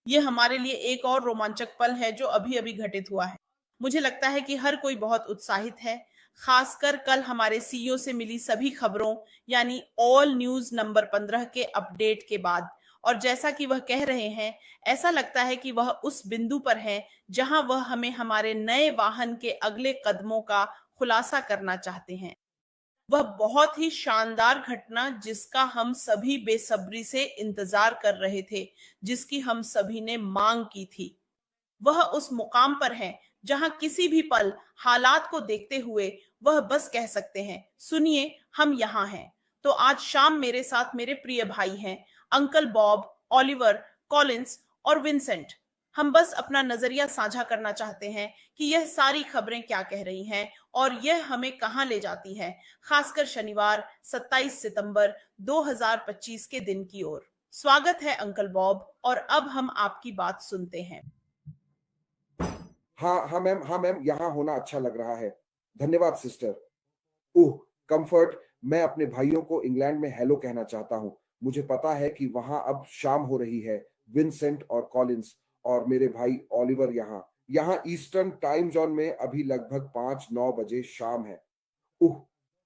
ये हमारे लिए एक और रोमांचक पल है जो अभी-अभी घटित हुआ है। मुझे लगता है कि हर कोई बहुत उत्साहित है, खासकर कल हमारे सीईओ से मिली सभी खबरों यानी ऑल न्यूज़ नंबर 15 के अपडेट के बाद। और जैसा कि वह कह रहे हैं, ऐसा लगता है कि वह उस बिंदु पर हैं, जहां वह हमें हमारे नए वाहन के अगले कदमों का खुलासा करना चाहते हैं। वह बहुत ही शानदार घटना जिसका हम सभी बेसब्री से इंतजार कर रहे थे, जिसकी हम सभी ने मांग की थी। वह उस मुकाम पर है जहां किसी भी पल हालात को देखते हुए वह बस कह सकते हैं, सुनिए, हम यहां हैं। तो आज शाम मेरे साथ मेरे प्रिय भाई हैं, अंकल बॉब, ऑलिवर, कॉलिंस और विंसेंट। हम बस अपना नजरिया साझा करना चाहते हैं कि यह सारी खबरें क्या कह रही हैं और यह हमें कहां ले जाती है, खासकर शनिवार 27 सितंबर 2025 के दिन की ओर। स्वागत है अंकल बॉब, और अब हम आपकी बात सुनते हैं। हाँ मैम, यहाँ होना अच्छा लग रहा है। धन्यवाद सिस्टर। ओह! कम्फर्ट, मैं अपने भाइयों को इंग्लैंड में हेलो कहना चाहता हूँ। मुझे पता है कि वहाँ अब शाम हो रही है। विंसेंट और कॉलिंस और मेरे भाई ओलिवर यहाँ। यहाँ ईस्टर्न टाइम ज़ोन में अभी लगभग 5-9 बजे शाम है। उह!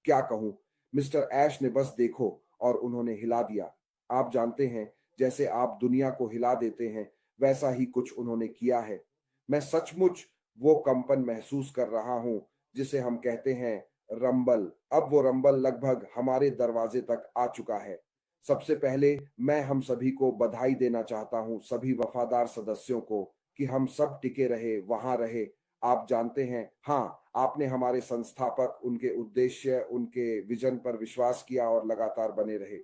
क्या कहूँ? मिस्टर ऐश ने बस देखो और उन्होंने हिला दिया। आप जानते हैं, जैसे आप दुनिया को हिला देते हैं, वैसा ही कुछ उन्होंने किया है। मैं सचमुच वो कंपन महसूस कर रहा हूँ, जिसे हम कहते हैं रंबल। अब वो रंबल लगभग हमारे दरवाजे तक आ चुका है। सबसे पहले मैं हम सभी को बधाई देना चाहता हूँ, सभी वफादार सदस्यों को, कि हम सब टिके रहे, वहाँ रहे। आप जानते हैं, हाँ, आपने हमारे संस्थापक, उनके उद्देश्य, उनके विजन पर विश्वास किया और लगातार बने रहे।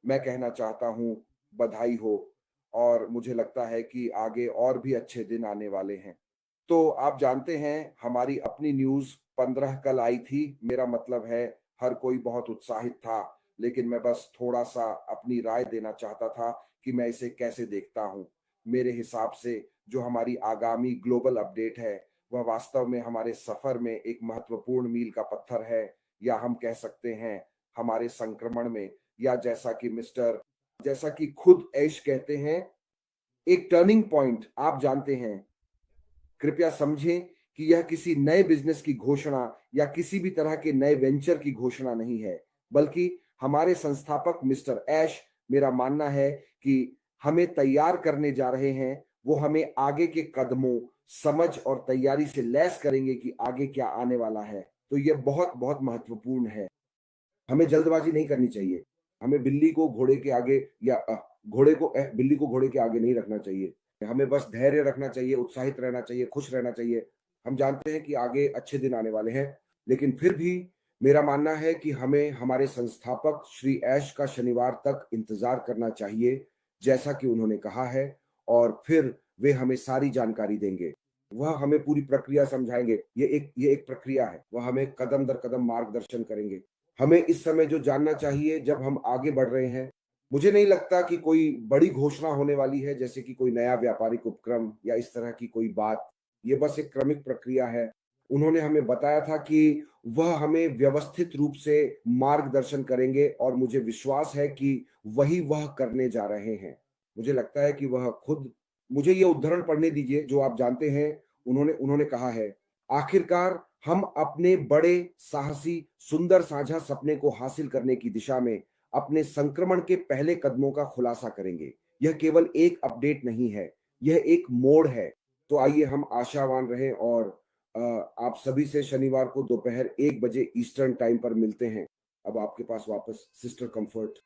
मैं कहना चाहता हूँ, बधाई हो। और मुझे लगता है कि आगे और भी अच्छे दिन आने वाले हैं। तो आप जानते हैं, हमारी अपनी न्यूज़ 15 कल आई थी। मेरा मतलब है, हर कोई बहुत उत्साहित था, लेकिन मैं बस थोड़ा-सा अपनी राय देना चाहता था कि मैं इसे कैसे देखता हूँ। मेरे हिसाब से जो हमारी आगामी ग्लोबल अपडेट है, वह वास्तव में हमारे सफ़र में एक महत्वपूर्ण मील का पत्थर है, या हम कह सकते हैं हमारे संक्रमण में, या जैसा कि खुद ऐश कहते हैं, एक टर्निंग पॉइंट। आप जानते हैं, कृपया समझें कि यह किसी नए बिज़नेस की घोषणा या किसी भी तरह के नए वेंचर की घोषणा नहीं है, बल्कि हमारे संस्थापक मिस्टर ऐश, मेरा मानना है कि हमें तैयार करने जा रहे हैं। वो हमें आगे के कदमों, समझ और तैयारी से लैस करेंगे कि आगे क्या आने वाला है। तो ये बहुत-बहुत महत्वपूर्ण है। हमें जल्दबाज़ी नहीं करनी चाहिए। हमें बिल्ली को घोड़े के आगे, या बिल्ली को घोड़े के आगे नहीं रखना चाहिए। हमें बस धैर्य रखना चाहिए, उत्साहित रहना चाहिए, खुश रहना चाहिए। हम जानते हैं कि आगे अच्छे दिन आने वाले हैं, लेकिन फिर भी मेरा मानना है कि हमें हमारे संस्थापक श्री ऐश का शनिवार तक इंतज़ार करना चाहिए, जैसा कि उन्होंने कहा है, और फिर वे हमें सारी जानकारी देंगे। वह हमें पूरी प्रक्रिया समझाएँगे। ये एक प्रक्रिया है। वह हमें कदम दर कदम मार्गदर्शन करेंगे। हमें इस समय जो जानना चाहिए, जब हम आगे बढ़ रहे हैं, मुझे नहीं लगता कि कोई बड़ी घोषणा होने वाली है, जैसे कि कोई नया व्यापारिक उपक्रम या इस तरह की कोई बात। ये बस एक क्रमिक प्रक्रिया है। उन्होंने हमें बताया था कि वह हमें व्यवस्थित रूप से मार्गदर्शन करेंगे, और मुझे विश्वास है कि वही वह करने जा रहे हैं। मुझे लगता है कि वह खुद, मुझे ये उद्धरण पढ़ने दीजिए जो आप जानते हैं। उन्होंने उन्होंने कहा है, आखिरकार हम अपने बड़े, साहसी, सुंदर साझा सपने को हासिल करने की दिशा में अपने संक्रमण के पहले कदमों का खुलासा करेंगे। यह केवल एक अपडेट नहीं है, यह एक मोड़ है। तो आइए हम आशावान रहें, और आप सभी से शनिवार को दोपहर 1 बजे ईस्टर्न टाइम पर मिलते हैं। अब आपके पास वापस सिस्टर कम्फर्ट।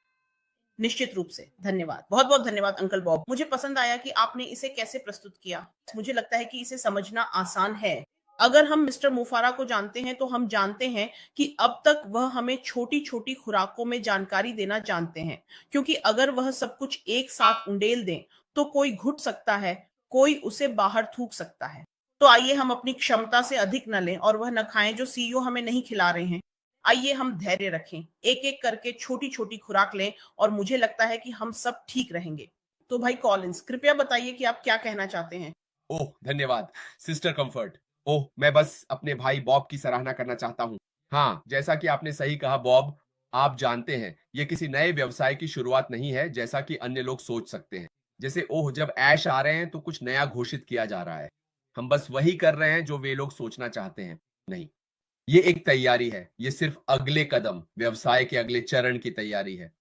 निश्चित रूप से। धन्यवाद। बहुत-बहुत धन्यवाद अंकल बॉब। मुझे पसंद आया कि आपने इसे कैसे प्रस्तुत किया। मुझे लगता है कि इसे समझना आसान है। अगर हम मिस्टर मुफारा को जानते हैं, तो हम जानते हैं कि अब तक वह हमें छोटी-छोटी खुराकों में जानकारी देना जानते हैं। क्योंकि अगर वह सब कुछ एक साथ उंडेल दें, तो कोई घुट सकता है, कोई उसे बाहर थूक सकता है। तो आइए हम अपनी क्षमता से अधिक न लें और वह न खाएँ जो सीईओ हमें नहीं खिला रहे हैं। आइए हम धैर्य रखें, एक-एक करके छोटी-छोटी खुराक लें, और मुझे लगता है कि हम सब ठीक रहेंगे। तो भाई कॉलिंस, कृपया बताइए कि आप क्या कहना चाहते हैं? ओह! धन्यवाद, सिस्टर कम्फर्ट। ओह! मैं बस अपने भाई बॉब की सराहना करना चाहता हूँ। हाँ, जैसा कि आपने सही कहा बॉब, आप जानते हैं, ये किसी नए व्यवसाय की शुरुआत नहीं है, जैसा कि अन्य लोग सोच सकते हैं। जैसे ओह जब ऐश आ रहे हैं तो कुछ नया घोषित किया जा रहा है, हम बस वही कर रहे हैं जो वे लोग सोचना चाहते हैं। नहीं, ये एक तैयारी है, ये सिर्फ अगले कदम, व्यवसाय के अगले चरण की तैयारी है।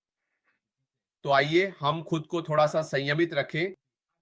तो आइए हम खुद को थोड़ा सा संयमित रखें।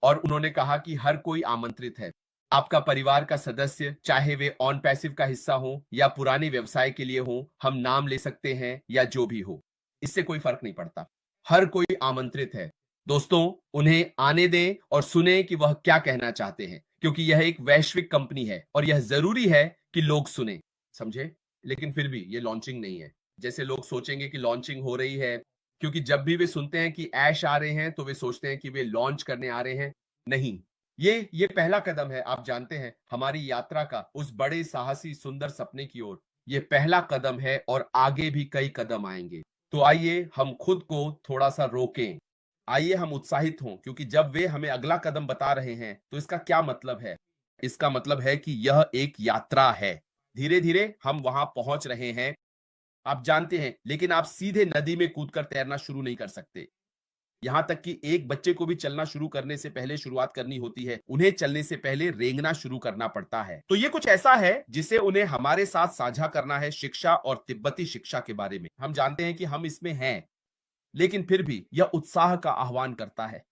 और उन्होंने कहा कि हर कोई आमंत्रित है, आपका परिवार का सदस्य, चाहे वे ऑन पैसिव का हिस्सा हो या पुराने व्यवसाय के लिए हो, हम नाम ले सकते हैं या जो भी हो, इससे कोई फर्क नहीं पड़ता। हर कोई आमंत्रित है। दोस्तों, उन्हें आने दें और सुने कि वह क्या कहना चाहते हैं, क्योंकि यह एक वैश्विक कंपनी है और यह जरूरी है कि लोग सुने, समझे। लेकिन फिर भी ये लॉन्चिंग नहीं है। जैसे लोग सोचेंगे कि लॉन्चिंग हो रही है, क्योंकि जब भी वे सुनते हैं कि ऐश आ रहे हैं तो वे सोचते हैं कि वे लॉन्च करने आ रहे हैं। नहीं, ये पहला कदम है, आप जानते हैं, हमारी यात्रा का उस बड़े साहसी सुंदर सपने की ओर। ये पहला कदम है और आगे भी कई कदम आएंगे। तो आइए हम खुद को थोड़ा सा रोकें, आइए हम उत्साहित हों, क्योंकि जब वे हमें अगला कदम बता रहे हैं तो इसका क्या मतलब है? इसका मतलब है कि यह एक यात्रा है। धीरे धीरे हम वहां पहुंच रहे हैं, आप जानते हैं, लेकिन आप सीधे नदी में कूदकर तैरना शुरू नहीं कर सकते। यहां तक कि एक बच्चे को भी चलना शुरू करने से पहले शुरुआत करनी होती है, उन्हें चलने से पहले रेंगना शुरू करना पड़ता है। तो ये कुछ ऐसा है जिसे उन्हें हमारे साथ साझा करना है, शिक्षा और तिब्बती शिक्षा के बारे में। हम जानते हैं कि हम इसमें हैं, लेकिन फिर भी यह उत्साह का आह्वान करता है।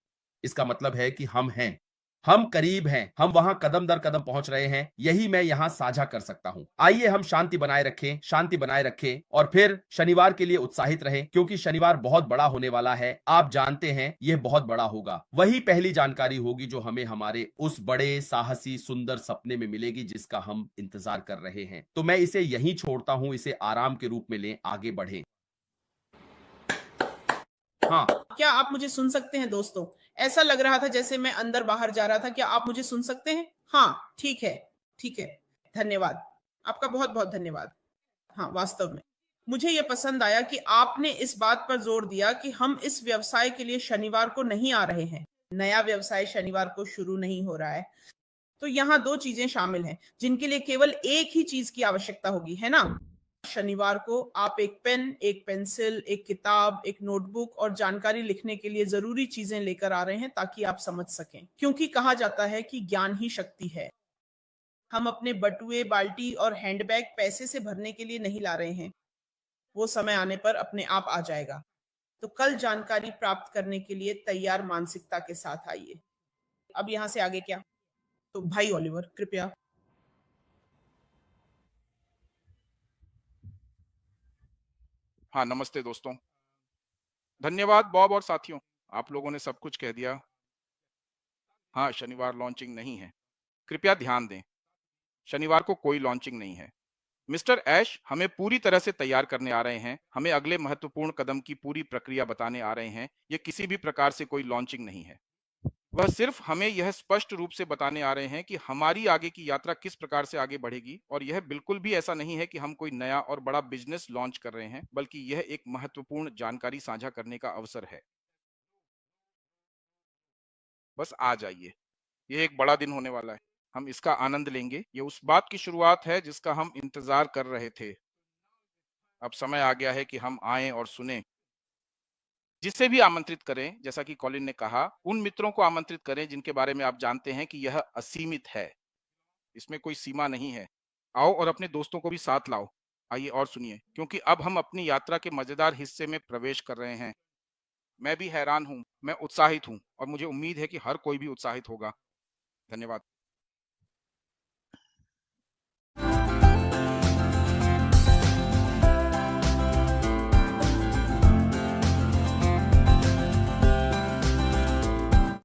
इसका मतलब है कि हम हैं, हम करीब हैं, हम वहां कदम दर कदम पहुंच रहे हैं। यही मैं यहां साझा कर सकता हूं। आइए हम शांति बनाए रखें, शांति बनाए रखें और फिर शनिवार के लिए उत्साहित रहें, क्योंकि शनिवार बहुत बड़ा होने वाला है। आप जानते हैं यह बहुत बड़ा होगा। वही पहली जानकारी होगी जो हमें हमारे उस बड़े साहसी सुंदर सपने में मिलेगी जिसका हम इंतजार कर रहे हैं। तो मैं इसे यहीं छोड़ता हूं, इसे आराम के रूप में लें, आगे बढ़ें। हाँ, क्या आप मुझे सुन सकते हैं दोस्तों? ऐसा लग रहा था जैसे मैं अंदर बाहर जा रहा था। क्या आप मुझे सुन सकते हैं? हाँ, ठीक है, ठीक है। धन्यवाद, आपका बहुत बहुत धन्यवाद। हाँ, वास्तव में मुझे यह पसंद आया कि आपने इस बात पर जोर दिया कि हम इस व्यवसाय के लिए शनिवार को नहीं आ रहे हैं। नया व्यवसाय शनिवार को शुरू नहीं हो रहा है। तो यहाँ दो चीजें शामिल हैं जिनके लिए केवल एक ही चीज की आवश्यकता होगी, है ना? शनिवार को आप एक पेन, एक पेंसिल, एक किताब, एक नोटबुक और जानकारी लिखने के लिए जरूरी चीजें लेकर आ रहे हैं ताकि आप समझ सकें, क्योंकि कहा जाता है कि ज्ञान ही शक्ति है। हम अपने बटुए, बाल्टी और हैंडबैग पैसे से भरने के लिए नहीं ला रहे हैं। वो समय आने पर अपने आप आ जाएगा। तो कल जानकारी प्राप्त करने के लिए तैयार मानसिकता के साथ आइए। अब यहाँ से आगे क्या? तो भाई ओलिवर, कृपया। हाँ, नमस्ते दोस्तों। धन्यवाद बॉब और साथियों, आप लोगों ने सब कुछ कह दिया। हाँ, शनिवार लॉन्चिंग नहीं है। कृपया ध्यान दें, शनिवार को कोई लॉन्चिंग नहीं है। मिस्टर ऐश हमें पूरी तरह से तैयार करने आ रहे हैं, हमें अगले महत्वपूर्ण कदम की पूरी प्रक्रिया बताने आ रहे हैं। ये किसी भी प्रकार से कोई लॉन्चिंग नहीं है। वह सिर्फ हमें यह स्पष्ट रूप से बताने आ रहे हैं कि हमारी आगे की यात्रा किस प्रकार से आगे बढ़ेगी, और यह बिल्कुल भी ऐसा नहीं है कि हम कोई नया और बड़ा बिजनेस लॉन्च कर रहे हैं, बल्कि यह एक महत्वपूर्ण जानकारी साझा करने का अवसर है। बस आ जाइए, यह एक बड़ा दिन होने वाला है। हम इसका आनंद लेंगे। ये उस बात की शुरुआत है जिसका हम इंतजार कर रहे थे। अब समय आ गया है कि हम आएं और सुनें। जिसे भी आमंत्रित करें, जैसा कि कॉलिन ने कहा, उन मित्रों को आमंत्रित करें जिनके बारे में आप जानते हैं कि यह असीमित है, इसमें कोई सीमा नहीं है। आओ और अपने दोस्तों को भी साथ लाओ। आइए और सुनिए, क्योंकि अब हम अपनी यात्रा के मजेदार हिस्से में प्रवेश कर रहे हैं। मैं भी हैरान हूं, मैं उत्साहित हूं और मुझे उम्मीद है कि हर कोई भी उत्साहित होगा। धन्यवाद।